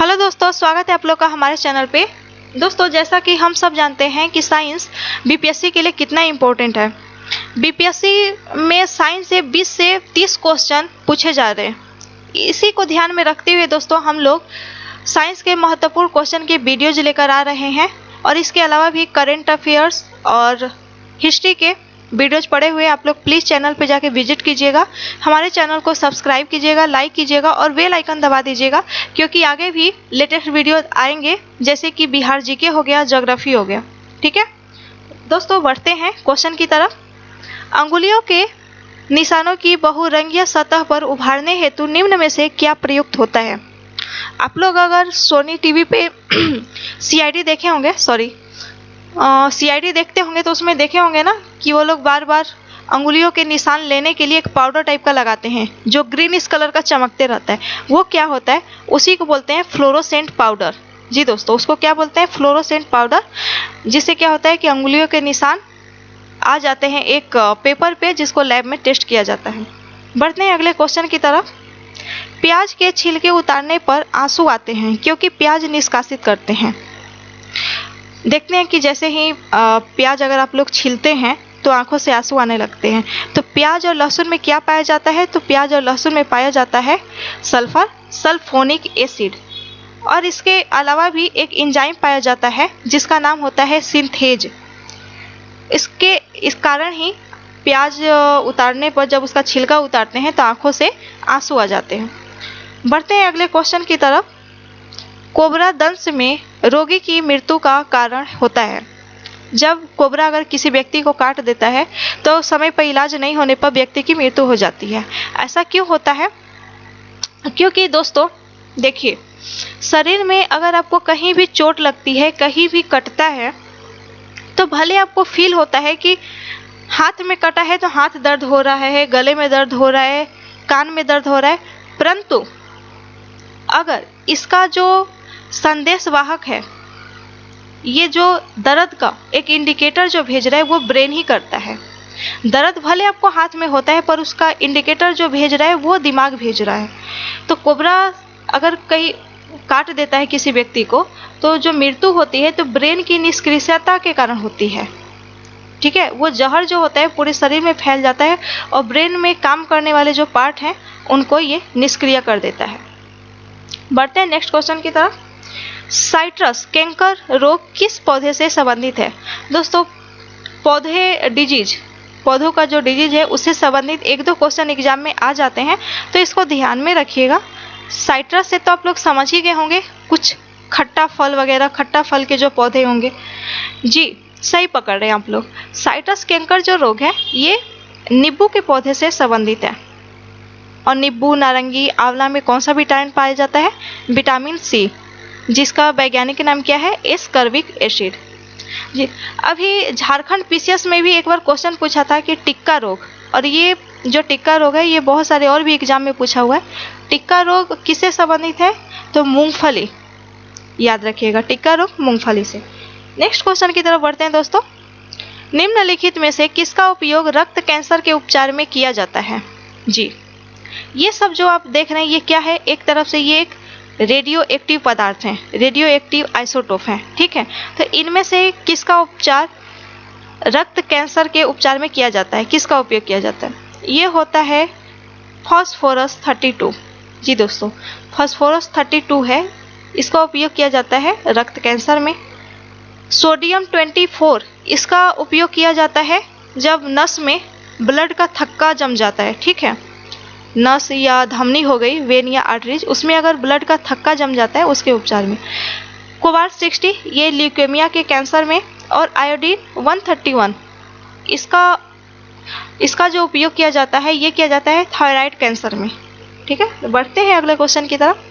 Hello दोस्तों, स्वागत है आप लोग का हमारे चैनल पे। दोस्तों, जैसा कि हम सब जानते हैं कि साइंस बीपीएससी के लिए कितना इम्पोर्टेंट है। बीपीएससी में साइंस से 20 से 30 क्वेश्चन पूछे जा रहे हैं। इसी को ध्यान में रखते हुए दोस्तों हम लोग साइंस के महत्वपूर्ण क्वेश्चन के वीडियोज लेकर आ रहे हैं और इसके अलावा भी करंट अफेयर्स और हिस्ट्री के वीडियोज पड़े हुए आप लोग प्लीज़ चैनल पे जाके विजिट कीजिएगा। हमारे चैनल को सब्सक्राइब कीजिएगा, लाइक कीजिएगा और बेल आइकन दबा दीजिएगा, क्योंकि आगे भी लेटेस्ट वीडियो आएंगे जैसे कि बिहार जीके हो गया, ज्योग्राफी हो गया। ठीक है दोस्तों, बढ़ते हैं क्वेश्चन की तरफ। अंगुलियों के निशानों की बहुरंगीय सतह पर उभारने हेतु निम्न में से क्या प्रयुक्त होता है? आप लोग अगर सोनी टीवी पे सीआईडी देखे होंगे, सीआईडी देखते होंगे तो उसमें देखे होंगे ना कि वो लोग बार बार अंगुलियों के निशान लेने के लिए एक पाउडर टाइप का लगाते हैं जो ग्रीनिश कलर का चमकते रहता है। वो क्या होता है? उसी को बोलते हैं फ्लोरोसेंट पाउडर। जी दोस्तों, उसको क्या बोलते हैं? Fluorescent powder. जिससे क्या होता है कि अंगुलियों के निशान आ जाते हैं एक पेपर पे, जिसको लैब में टेस्ट किया जाता है। बढ़ते हैं अगले क्वेश्चन की तरफ। प्याज के छिलके उतारने पर आंसू आते हैं क्योंकि प्याज निष्कासित करते हैं। देखते हैं कि जैसे ही प्याज अगर आप लोग छीलते हैं तो आंखों से आंसू आने लगते हैं। तो प्याज और लहसुन में क्या पाया जाता है? तो प्याज और लहसुन में पाया जाता है सल्फोनिक एसिड। और इसके अलावा भी एक एंजाइम पाया जाता है जिसका नाम होता है सिंथेज। इस कारण ही प्याज उतारने पर जब उसका छिलका उतारते हैं तो आंखों से आंसू आ जाते हैं। बढ़ते हैं अगले क्वेश्चन की तरफ। कोबरा दंश में रोगी की मृत्यु का कारण होता है। जब कोबरा अगर किसी व्यक्ति को काट देता है तो समय पर इलाज नहीं होने पर व्यक्ति की मृत्यु हो जाती है। ऐसा क्यों होता है? क्योंकि दोस्तों देखिए, शरीर में अगर आपको कहीं भी चोट लगती है, कहीं भी कटता है, तो भले आपको फील होता है कि हाथ में कटा है तो हाथ दर्द हो रहा है, गले में दर्द हो रहा है, कान में दर्द हो रहा है, परंतु अगर इसका जो संदेश वाहक है, ये जो दर्द का एक इंडिकेटर जो भेज रहा है वो ब्रेन ही करता है। दर्द भले आपको हाथ में होता है पर उसका इंडिकेटर जो भेज रहा है वो दिमाग भेज रहा है। तो कोबरा अगर कहीं काट देता है किसी व्यक्ति को तो जो मृत्यु होती है तो ब्रेन की निष्क्रियता के कारण होती है। ठीक है, वो जहर जो होता है पूरे शरीर में फैल जाता है और ब्रेन में काम करने वाले जो पार्ट हैं उनको ये निष्क्रिय कर देता है। बढ़ते हैं नेक्स्ट क्वेश्चन की तरफ। साइट्रस कैंकर रोग किस पौधे से संबंधित है? दोस्तों, पौधों का जो डिजीज है उससे संबंधित एक दो क्वेश्चन एग्जाम में आ जाते हैं, तो इसको ध्यान में रखिएगा। साइट्रस से तो आप लोग समझ ही गए होंगे, कुछ खट्टा फल वगैरह, खट्टा फल के जो पौधे होंगे। जी सही पकड़ रहे हैं आप लोग। साइट्रस कैंकर जो रोग है ये नींबू के पौधे से संबंधित है। और नींबू, नारंगी, आंवला में कौन सा विटामिन पाया जाता है? विटामिन सी, जिसका वैज्ञानिक नाम क्या है? Ascorbic acid. जी, अभी झारखंड पीसीएस में भी एक बार क्वेश्चन पूछा था कि टिक्का रोग, और ये जो टिक्का रोग है ये बहुत सारे और भी एग्जाम में पूछा हुआ है। टिक्का रोग किससे संबंधित है? तो मूंगफली, याद रखिएगा, टिक्का रोग मूंगफली से। नेक्स्ट क्वेश्चन की तरफ बढ़ते हैं दोस्तों। निम्नलिखित में से किसका उपयोग रक्त कैंसर के उपचार में किया जाता है? जी, ये सब जो आप देख रहे हैं ये क्या है? एक तरफ से ये एक रेडियो एक्टिव पदार्थ हैं, रेडियो एक्टिव आइसोटोप हैं। ठीक है, तो इनमें से किसका उपचार रक्त कैंसर के उपचार में किया जाता है? किसका उपयोग किया जाता है? ये होता है फास्फोरस 32। जी दोस्तों, फास्फोरस 32 है, इसका उपयोग किया जाता है रक्त कैंसर में। सोडियम 24, इसका उपयोग किया जाता है जब नस में ब्लड का थक्का जम जाता है। ठीक है, नस या धमनी हो गई, वेन या आर्टरीज, उसमें अगर ब्लड का थक्का जम जाता है उसके उपचार में। कोबाल्ट 60, ये ल्यूकेमिया के कैंसर में। और आयोडीन 131, इसका जो उपयोग किया जाता है ये किया जाता है थायराइड कैंसर में। ठीक है, बढ़ते हैं अगले क्वेश्चन की तरफ।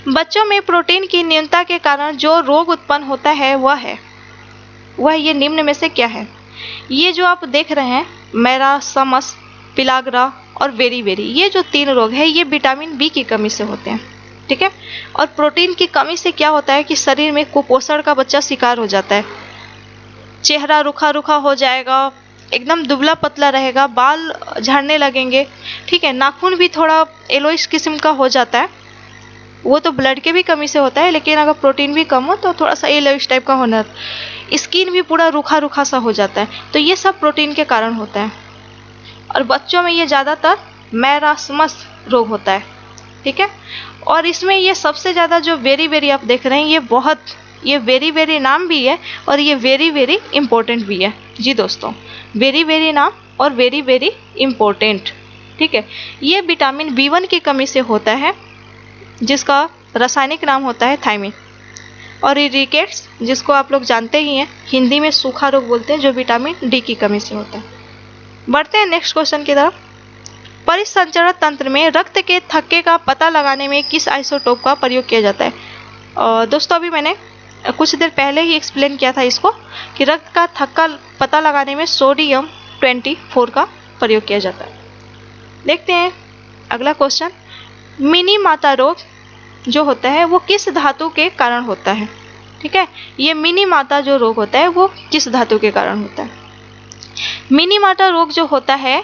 बच्चों में प्रोटीन की न्यूनता के कारण जो रोग उत्पन्न होता है वह ये निम्न में से क्या है? ये जो आप देख रहे हैं, मैरासमस, पिलाग्रा और वेरी, ये जो 3 रोग है ये विटामिन बी की कमी से होते हैं। ठीक है, और प्रोटीन की कमी से क्या होता है कि शरीर में कुपोषण का बच्चा शिकार हो जाता है। चेहरा रूखा रूखा हो जाएगा, एकदम दुबला पतला रहेगा, बाल झड़ने लगेंगे। ठीक है, नाखून भी थोड़ा येलोइश किस्म का हो जाता है। वो तो ब्लड के भी कमी से होता है, लेकिन अगर प्रोटीन भी कम हो तो थोड़ा सा येलोइश टाइप का होना, स्किन भी पूरा रूखा रूखा सा हो जाता है, तो ये सब प्रोटीन के कारण होता है। और बच्चों में ये ज़्यादातर मैरास्मस रोग होता है, ठीक है। और इसमें ये सबसे ज़्यादा जो वेरी वेरी आप देख रहे हैं, ये वेरी वेरी नाम भी है और ये वेरी वेरी इम्पोर्टेंट भी है। जी दोस्तों, वेरी वेरी नाम और वेरी वेरी इम्पोर्टेंट, ठीक है। ये विटामिन B1 की कमी से होता है, जिसका रासायनिक नाम होता है थायमिन। और रिकेट्स, जिसको आप लोग जानते ही हैं, हिंदी में सूखा रोग बोलते हैं, जो विटामिन D की कमी से होता है। बढ़ते हैं नेक्स्ट क्वेश्चन की तरफ। परिसंचरण तंत्र में रक्त के थक्के का पता लगाने में किस आइसोटोप का प्रयोग किया जाता है? दोस्तों, अभी मैंने कुछ देर पहले ही एक्सप्लेन किया था इसको कि रक्त का थक्का पता लगाने में सोडियम 24 का प्रयोग किया जाता है। देखते हैं अगला क्वेश्चन। मिनी माता रोग जो होता है वो किस धातु के कारण होता है? ठीक है, ये मिनी माता जो रोग होता है वो किस धातु के कारण होता है? मिनी माता रोग जो होता है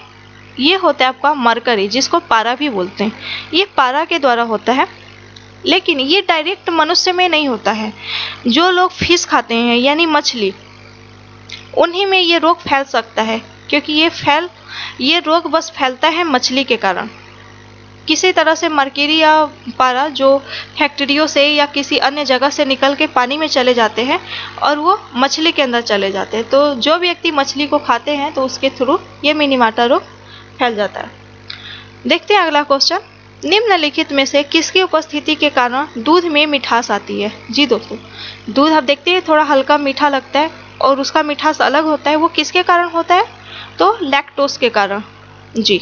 ये होता है आपका मरकरी, जिसको पारा भी बोलते हैं। ये पारा के द्वारा होता है, लेकिन ये डायरेक्ट मनुष्य में नहीं होता है। जो लोग फिश खाते हैं यानी मछली, उन्हीं में ये रोग फैल सकता है, क्योंकि ये रोग बस फैलता है मछली के कारण। किसी तरह से मरकरी या पारा जो फैक्ट्रियों से या किसी अन्य जगह से निकल के पानी में चले जाते हैं और वो मछली के अंदर चले जाते हैं, तो जो व्यक्ति मछली को खाते हैं तो उसके थ्रू ये मिनीमाटा रोग फैल जाता है। देखते हैं अगला क्वेश्चन। निम्नलिखित में से किसकी उपस्थिति के कारण दूध में मिठास आती है? जी दोस्तों, दूध आप देखते हैं थोड़ा हल्का मीठा लगता है और उसका मिठास अलग होता है, वो किसके कारण होता है? तो लैक्टोज के कारण। जी,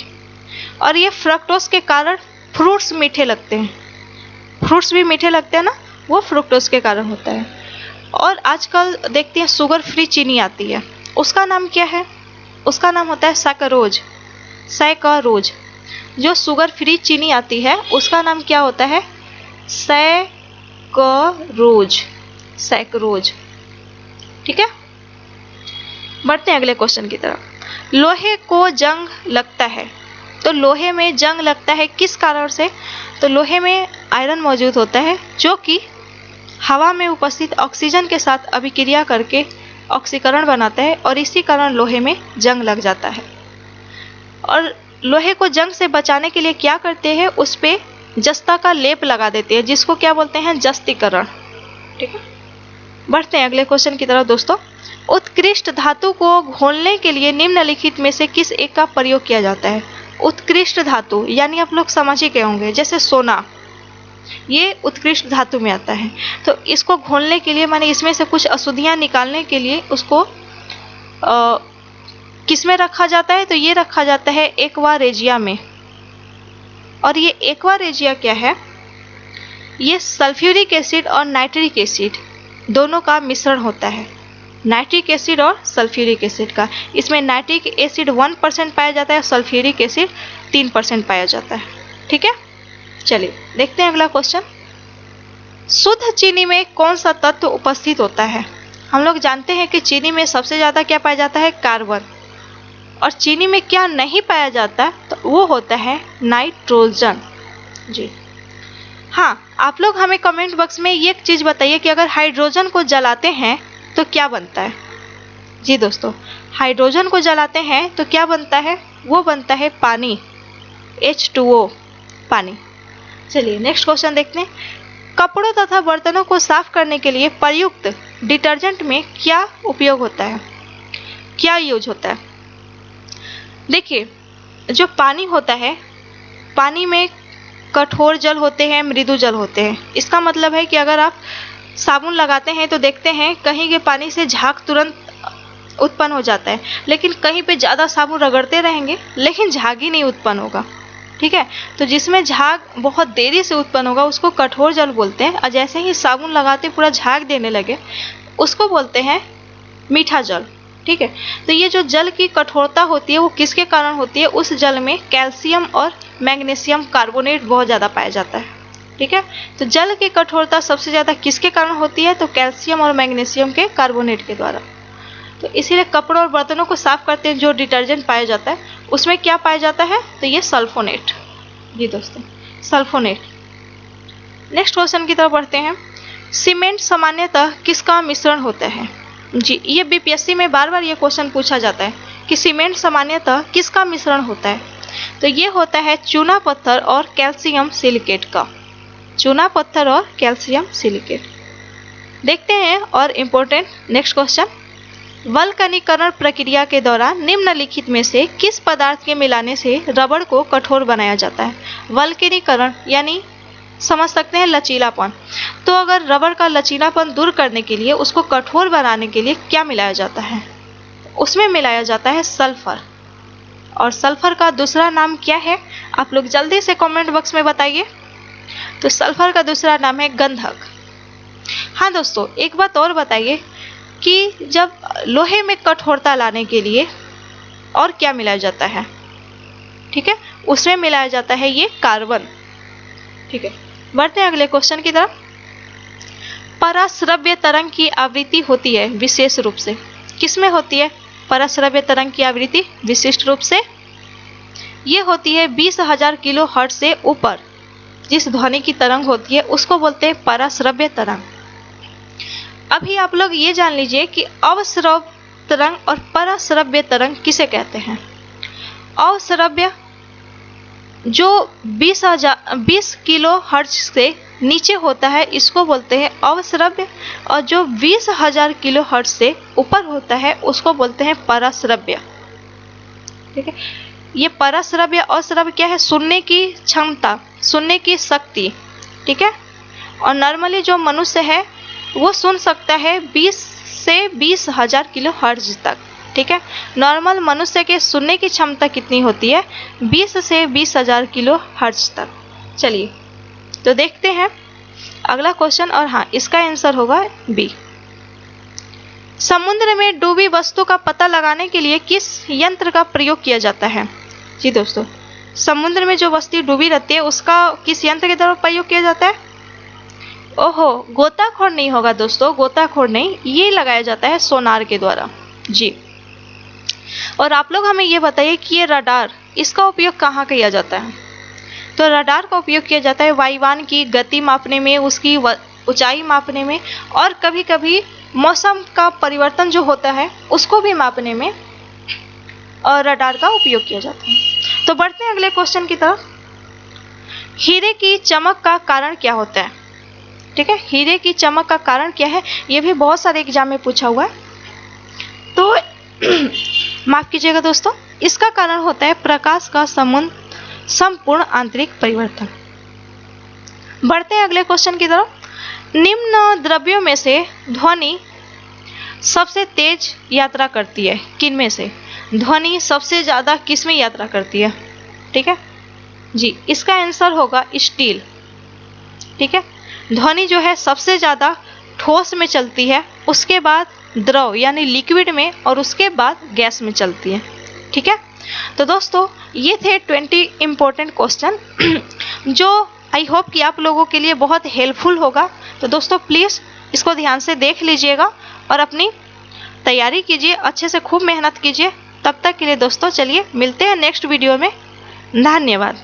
और ये फ्रक्टोज के कारण फ्रूट्स मीठे लगते हैं, फ्रूट्स भी मीठे लगते हैं ना, वो फ्रुक्टोज के कारण होता है। और आजकल देखते हैं शुगर फ्री चीनी आती है, उसका नाम क्या है? उसका नाम होता है सैकरोज। सैकरोज, जो शुगर फ्री चीनी आती है उसका नाम क्या होता है? सैकरोज। सैकरोज, ठीक है। बढ़ते हैं अगले क्वेश्चन की तरफ। लोहे को जंग लगता है, तो लोहे में जंग लगता है किस कारण से? तो लोहे में आयरन मौजूद होता है, जो कि हवा में उपस्थित ऑक्सीजन के साथ अभिक्रिया करके ऑक्सीकरण बनाता है, और इसी कारण लोहे में जंग लग जाता है। और लोहे को जंग से बचाने के लिए क्या करते हैं? उस पे जस्ता का लेप लगा देते हैं, जिसको क्या बोलते हैं? जस्तीकरण, ठीक है। बढ़ते हैं अगले क्वेश्चन की तरफ दोस्तों। उत्कृष्ट धातु को घोलने के लिए निम्नलिखित में से किस एक का प्रयोग किया जाता है? उत्कृष्ट धातु यानी आप लोग समझ ही गए होंगे, जैसे सोना, ये उत्कृष्ट धातु में आता है। तो इसको घोलने के लिए, माने इसमें से कुछ अशुद्धियां निकालने के लिए उसको किस में रखा जाता है? तो ये रखा जाता है एक्वा रेजिया में। और ये एक्वा रेजिया क्या है? ये सल्फ्यूरिक एसिड और नाइट्रिक एसिड दोनों का मिश्रण होता है, नाइट्रिक एसिड और सल्फ्यूरिक एसिड का। इसमें नाइट्रिक एसिड 1% पाया जाता है, सल्फ्यूरिक एसिड 3% पाया जाता है, ठीक है। चलिए देखते हैं अगला क्वेश्चन। शुद्ध चीनी में कौन सा तत्व उपस्थित होता है? हम लोग जानते हैं कि चीनी में सबसे ज़्यादा क्या पाया जाता है? कार्बन। और चीनी में क्या नहीं पाया जाता? तो वो होता है नाइट्रोजन। जी हाँ, आप लोग हमें कमेंट बॉक्स में ये एक चीज़ बताइए कि अगर हाइड्रोजन को जलाते हैं तो क्या बनता है? जी दोस्तों, हाइड्रोजन को जलाते हैं तो क्या बनता है? वो बनता है पानी, H2O, पानी। चलिए नेक्स्ट क्वेश्चन देखते हैं। कपड़ों तथा बर्तनों को साफ करने के लिए प्रयुक्त डिटर्जेंट में क्या उपयोग होता है? क्या यूज होता है? देखिए, जो पानी होता है, पानी में कठोर जल होते हैं, मृदु जल होते हैं। इसका मतलब है कि अगर आप साबुन लगाते हैं तो देखते हैं कहीं के पानी से झाग तुरंत उत्पन्न हो जाता है, लेकिन कहीं पे ज़्यादा साबुन रगड़ते रहेंगे लेकिन झाग ही नहीं उत्पन्न होगा, ठीक है। तो जिसमें झाग बहुत देरी से उत्पन्न होगा उसको कठोर जल बोलते हैं, और जैसे ही साबुन लगाते पूरा झाग देने लगे उसको बोलते हैं मीठा जल, ठीक है। तो ये जो जल की कठोरता होती है वो किसके कारण होती है? उस जल में कैल्शियम और मैग्नीशियम कार्बोनेट बहुत ज़्यादा पाया जाता है, ठीक है। तो जल की कठोरता सबसे ज़्यादा किसके कारण होती है? तो कैल्शियम और मैग्नीशियम के कार्बोनेट के द्वारा। तो इसीलिए कपड़ों और बर्तनों को साफ करते हैं जो डिटर्जेंट पाया जाता है उसमें क्या पाया जाता है? तो ये सल्फोनेट। जी दोस्तों, सल्फोनेट। नेक्स्ट क्वेश्चन की तरफ बढ़ते हैं। सीमेंट सामान्यतः किसका मिश्रण होता है? जी, ये बीपीएससी में बार बार ये क्वेश्चन पूछा जाता है कि सीमेंट सामान्यतः किसका मिश्रण होता है? तो ये होता है चूना पत्थर और कैल्शियम सिलिकेट का। चूना पत्थर और कैल्शियम सिलिकेट। देखते हैं और इम्पोर्टेंट नेक्स्ट क्वेश्चन। वल्कनीकरण प्रक्रिया के दौरान निम्नलिखित में से किस पदार्थ के मिलाने से रबड़ को कठोर बनाया जाता है? वल्कनीकरण यानी समझ सकते हैं लचीलापन। तो अगर रबड़ का लचीलापन दूर करने के लिए, उसको कठोर बनाने के लिए क्या मिलाया जाता है? उसमें मिलाया जाता है सल्फर। और सल्फर का दूसरा नाम क्या है? आप लोग जल्दी से कमेंट बॉक्स में बताइए। तो सल्फर का दूसरा नाम है गंधक। हाँ दोस्तों, एक बात और बताइए कि जब लोहे में कठोरता लाने के लिए और क्या मिलाया जाता है? ठीक है, उसमें मिलाया जाता है ये कार्बन। ठीक है, बढ़ते हैं अगले क्वेश्चन की तरफ। पराश्रव्य तरंग की आवृत्ति होती है विशेष रूप से, किसमें होती है पराश्रव्य तरंग की आवृत्ति विशिष्ट रूप से? ये होती है 20,000 किलो हर्ट्ज से ऊपर जिस ध्वनि की तरंग होती है उसको बोलते हैं पराश्रव्य तरंग। अभी आप लोग ये जान लीजिए कि अवश्रव्य तरंग और पराश्रव्य तरंग किसे कहते हैं। अवश्रव्य जो 20 किलो हर्ट्ज से नीचे होता है इसको बोलते हैं अवश्रव्य, और जो 20,000 किलो हर्ट्ज से ऊपर होता है उसको बोलते हैं पराश्रव्य। ठीक है, ये पराश्रव्य अश्रव्य क्या है? सुनने की क्षमता, सुनने की शक्ति। ठीक है, और नॉर्मली जो मनुष्य है वो सुन सकता है 20 से 20,000 किलो हर्ट्ज तक। ठीक है, नॉर्मल मनुष्य के सुनने की क्षमता कितनी होती है? 20 से 20,000 किलो हर्ट्ज तक। चलिए तो देखते हैं अगला क्वेश्चन, और हाँ इसका आंसर होगा बी। समुद्र में डूबी वस्तु का पता लगाने के लिए किस यंत्र का प्रयोग किया जाता है? जी दोस्तों, समुद्र में जो वस्तु डूबी रहती है उसका किस यंत्र के द्वारा प्रयोग किया जाता है? ओहो, गोताखोर नहीं होगा दोस्तों, गोताखोर नहीं, ये लगाया जाता है सोनार के द्वारा। जी, और आप लोग हमें ये बताइए कि ये रडार, इसका उपयोग कहाँ किया जाता है? तो रडार का उपयोग किया जाता है वायुयान की गति मापने में, उसकी ऊंचाई मापने में, और कभी कभी मौसम का परिवर्तन जो होता है उसको भी मापने में और रडार का उपयोग किया जाता है। तो बढ़ते हैं अगले क्वेश्चन की तरफ। हीरे की चमक का कारण क्या होता है? ठीक है, हीरे की चमक का कारण क्या है? ये भी बहुत सारे एग्जाम में पूछा हुआ है। तो माफ कीजिएगा दोस्तों, इसका कारण होता है प्रकाश का संपूर्ण आंतरिक परिवर्तन। बढ़ते हैं अगले क्वेश्चन की तरफ। निम्न द्रव्यों में से ध्वनि सबसे तेज यात्रा करती है किन में से? ध्वनि सबसे ज्यादा किस में यात्रा करती है? ठीक है जी, इसका आंसर होगा स्टील। ठीक है, ध्वनि जो है सबसे ज्यादा ठोस में चलती है, उसके बाद द्रव यानी लिक्विड में, और उसके बाद गैस में चलती है। ठीक है, तो दोस्तों ये थे 20 इंपॉर्टेंट क्वेश्चन जो आई होप कि आप लोगों के लिए बहुत हेल्पफुल होगा। तो दोस्तों प्लीज़ इसको ध्यान से देख लीजिएगा और अपनी तैयारी कीजिए, अच्छे से खूब मेहनत कीजिए। तब तक के लिए दोस्तों चलिए मिलते हैं नेक्स्ट वीडियो में। धन्यवाद।